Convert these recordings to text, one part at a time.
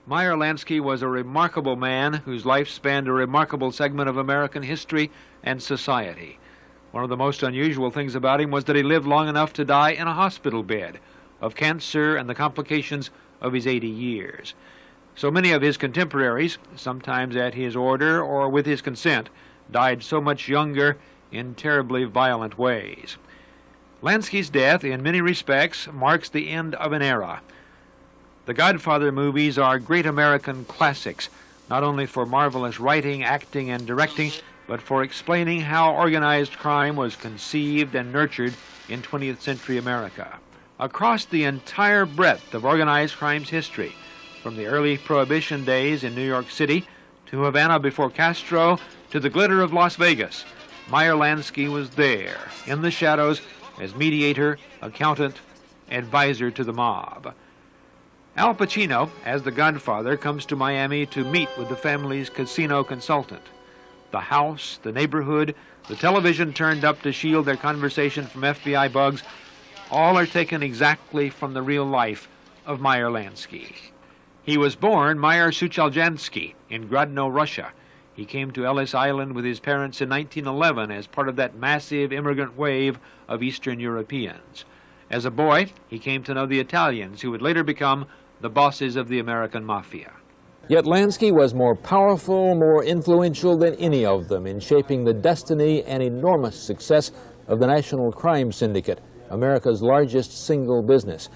Meyer Lansky was a remarkable man whose life spanned a remarkable segment of American history and society. One of the most unusual things about him was that he lived long enough to die in a hospital bed of cancer and the complications of his 80 years. So many of his contemporaries, sometimes at his order or with his consent, died so much younger in terribly violent ways. Lansky's death, in many respects, marks the end of an era. The Godfather movies are great American classics, not only for marvelous writing, acting, and directing, but for explaining how organized crime was conceived and nurtured in 20th century America. Across the entire breadth of organized crime's history, from the early Prohibition days in New York City to Havana before Castro to the glitter of Las Vegas, Meyer Lansky was there, in the shadows, as mediator, accountant, advisor to the mob. Al Pacino, as the Godfather, comes to Miami to meet with the family's casino consultant. The house, the neighborhood, the television turned up to shield their conversation from FBI bugs, all are taken exactly from the real life of Meyer Lansky. He was born Maier Suchowljansky in Grodno, Russia. He came to Ellis Island with his parents in 1911 as part of that massive immigrant wave of Eastern Europeans. As a boy, he came to know the Italians, who would later become the bosses of the American Mafia. Yet Lansky was more powerful, more influential than any of them in shaping the destiny and enormous success of the National Crime Syndicate, America's largest single business.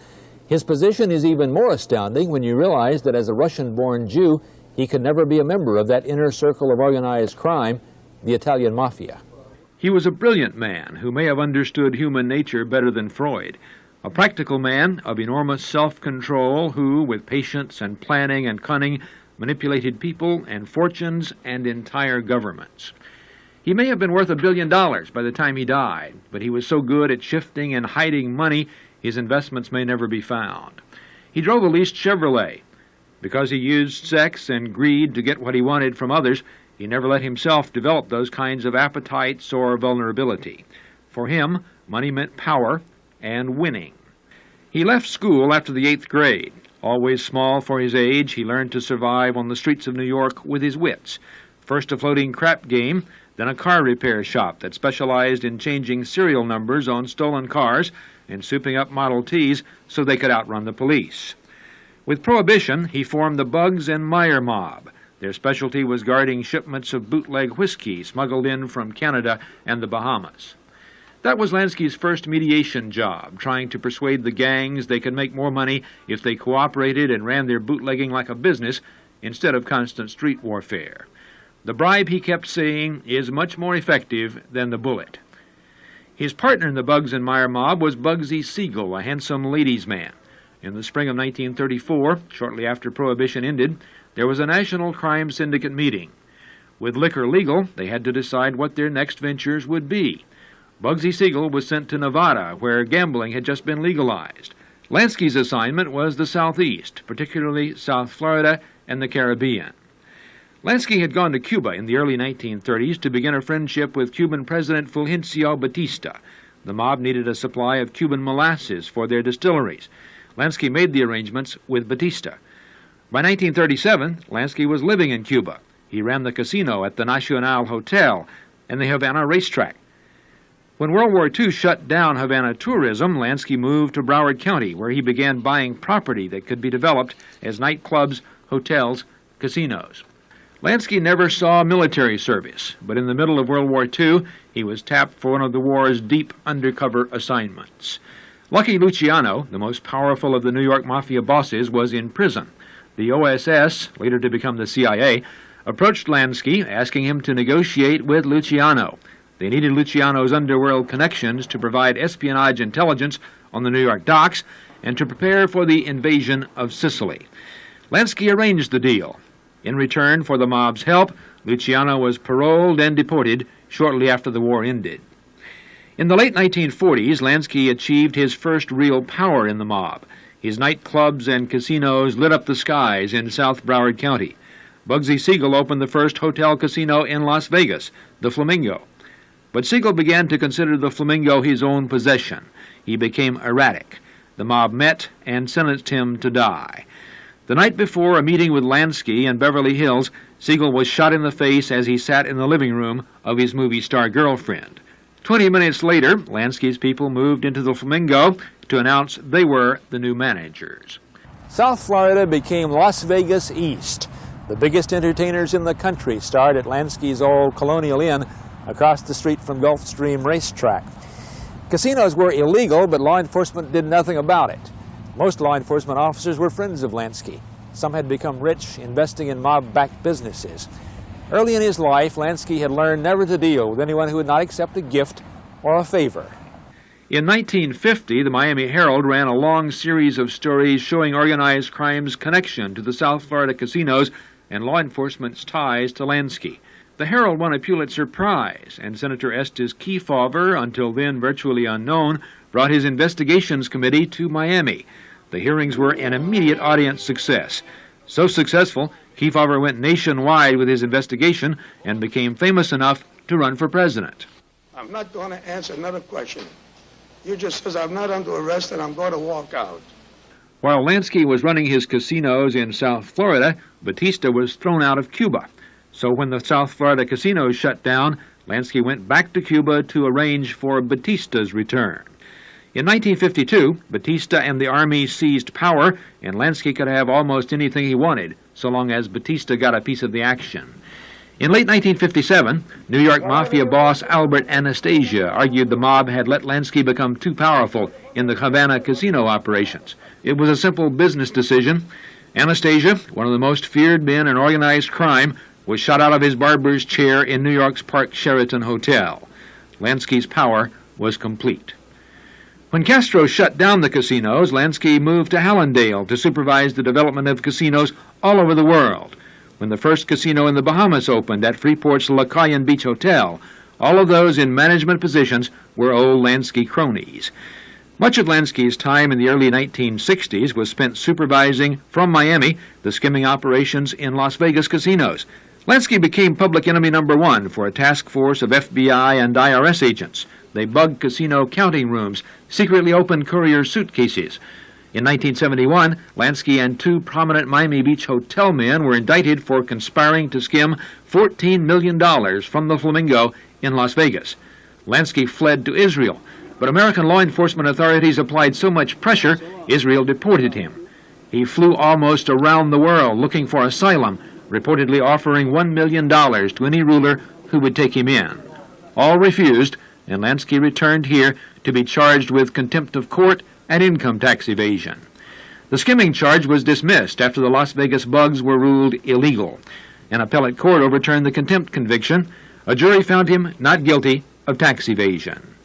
His position is even more astounding when you realize that as a Russian-born Jew, he could never be a member of that inner circle of organized crime, the Italian Mafia. He was a brilliant man who may have understood human nature better than Freud. A practical man of enormous self-control who, with patience and planning and cunning, manipulated people and fortunes and entire governments. He may have been worth $1 billion by the time he died, but he was so good at shifting and hiding money, his investments may never be found. He drove a leased Chevrolet. Because he used sex and greed to get what he wanted from others, he never let himself develop those kinds of appetites or vulnerability. For him, money meant power and winning. He left school after the 8th grade. Always small for his age, he learned to survive on the streets of New York with his wits. First a floating crap game, then a car repair shop that specialized in changing serial numbers on stolen cars and souping up Model Ts so they could outrun the police. With Prohibition, he formed the Bugs and Meyer mob. Their specialty was guarding shipments of bootleg whiskey smuggled in from Canada and the Bahamas. That was Lansky's first mediation job, trying to persuade the gangs they could make more money if they cooperated and ran their bootlegging like a business instead of constant street warfare. The bribe, he kept saying, is much more effective than the bullet. His partner in the Bugs and Meyer mob was Bugsy Siegel, a handsome ladies' man. In the spring of 1934, shortly after Prohibition ended, there was a National Crime Syndicate meeting. With liquor legal, they had to decide what their next ventures would be. Bugsy Siegel was sent to Nevada, where gambling had just been legalized. Lansky's assignment was the Southeast, particularly South Florida and the Caribbean. Lansky had gone to Cuba in the early 1930s to begin a friendship with Cuban President Fulgencio Batista. The mob needed a supply of Cuban molasses for their distilleries. Lansky made the arrangements with Batista. By 1937, Lansky was living in Cuba. He ran the casino at the National Hotel and the Havana racetrack. When World War II shut down Havana tourism, Lansky moved to Broward County, where he began buying property that could be developed as nightclubs, hotels, casinos. Lansky never saw military service, but in the middle of World War II, he was tapped for one of the war's deep undercover assignments. Lucky Luciano, the most powerful of the New York Mafia bosses, was in prison. The OSS, later to become the CIA, approached Lansky, asking him to negotiate with Luciano. They needed Luciano's underworld connections to provide espionage intelligence on the New York docks and to prepare for the invasion of Sicily. Lansky arranged the deal. In return for the mob's help, Luciano was paroled and deported shortly after the war ended. In the late 1940s, Lansky achieved his first real power in the mob. His nightclubs and casinos lit up the skies in South Broward County. Bugsy Siegel opened the first hotel casino in Las Vegas, the Flamingo. But Siegel began to consider the Flamingo his own possession. He became erratic. The mob met and sentenced him to die. The night before a meeting with Lansky in Beverly Hills, Siegel was shot in the face as he sat in the living room of his movie star girlfriend. 20 minutes later, Lansky's people moved into the Flamingo to announce they were the new managers. South Florida became Las Vegas East. The biggest entertainers in the country starred at Lansky's old Colonial Inn across the street from Gulfstream Racetrack. Casinos were illegal, but law enforcement did nothing about it. Most law enforcement officers were friends of Lansky. Some had become rich, investing in mob-backed businesses. Early in his life, Lansky had learned never to deal with anyone who would not accept a gift or a favor. In 1950, the Miami Herald ran a long series of stories showing organized crime's connection to the South Florida casinos and law enforcement's ties to Lansky. The Herald won a Pulitzer Prize, and Senator Estes Kefauver, until then virtually unknown, brought his investigations committee to Miami. The hearings were an immediate audience success. So successful, Kefauver went nationwide with his investigation and became famous enough to run for president. I'm not going to answer another question. You just says I'm not under arrest and I'm going to walk out. While Lansky was running his casinos in South Florida, Batista was thrown out of Cuba. So when the South Florida casinos shut down, Lansky went back to Cuba to arrange for Batista's return. In 1952, Batista and the Army seized power, and Lansky could have almost anything he wanted, so long as Batista got a piece of the action. In late 1957, New York Mafia boss Albert Anastasia argued the mob had let Lansky become too powerful in the Havana casino operations. It was a simple business decision. Anastasia, one of the most feared men in organized crime, was shot out of his barber's chair in New York's Park Sheraton Hotel. Lansky's power was complete. When Castro shut down the casinos, Lansky moved to Hallandale to supervise the development of casinos all over the world. When the first casino in the Bahamas opened at Freeport's La Cayenne Beach Hotel, all of those in management positions were old Lansky cronies. Much of Lansky's time in the early 1960s was spent supervising from Miami the skimming operations in Las Vegas casinos. Lansky became public enemy number one for a task force of FBI and IRS agents. They bugged casino counting rooms, secretly opened courier suitcases. In 1971, Lansky and two prominent Miami Beach hotel men were indicted for conspiring to skim $14 million from the Flamingo in Las Vegas. Lansky fled to Israel, but American law enforcement authorities applied so much pressure, Israel deported him. He flew almost around the world looking for asylum, reportedly offering $1 million to any ruler who would take him in. All refused, and Lansky returned here to be charged with contempt of court and income tax evasion. The skimming charge was dismissed after the Las Vegas bugs were ruled illegal. An appellate court overturned the contempt conviction. A jury found him not guilty of tax evasion.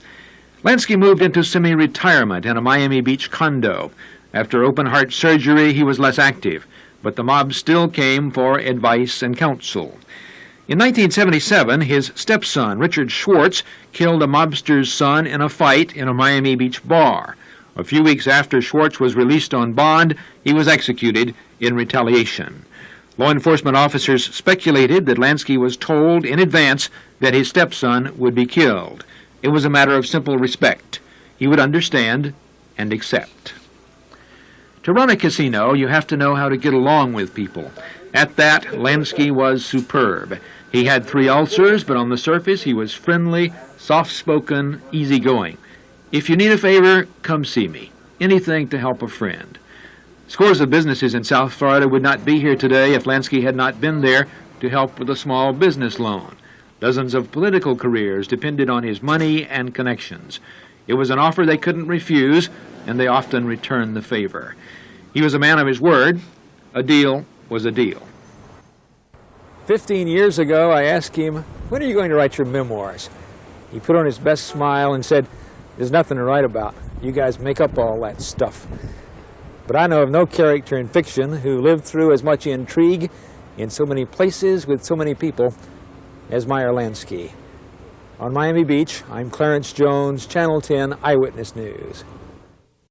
Lansky moved into semi-retirement in a Miami Beach condo. After open-heart surgery, he was less active, but the mob still came for advice and counsel. In 1977, his stepson, Richard Schwartz, killed a mobster's son in a fight in a Miami Beach bar. A few weeks after Schwartz was released on bond, he was executed in retaliation. Law enforcement officers speculated that Lansky was told in advance that his stepson would be killed. It was a matter of simple respect. He would understand and accept. To run a casino, you have to know how to get along with people. At that, Lansky was superb. He had 3 ulcers, but on the surface he was friendly, soft-spoken, easygoing. If you need a favor, come see me. Anything to help a friend. Scores of businesses in South Florida would not be here today if Lansky had not been there to help with a small business loan. Dozens of political careers depended on his money and connections. It was an offer they couldn't refuse, and they often returned the favor. He was a man of his word. A deal was a deal. 15 years ago, I asked him, when are you going to write your memoirs? He put on his best smile and said, there's nothing to write about. You guys make up all that stuff. But I know of no character in fiction who lived through as much intrigue in so many places with so many people as Meyer Lansky. On Miami Beach, I'm Clarence Jones, Channel 10 Eyewitness News.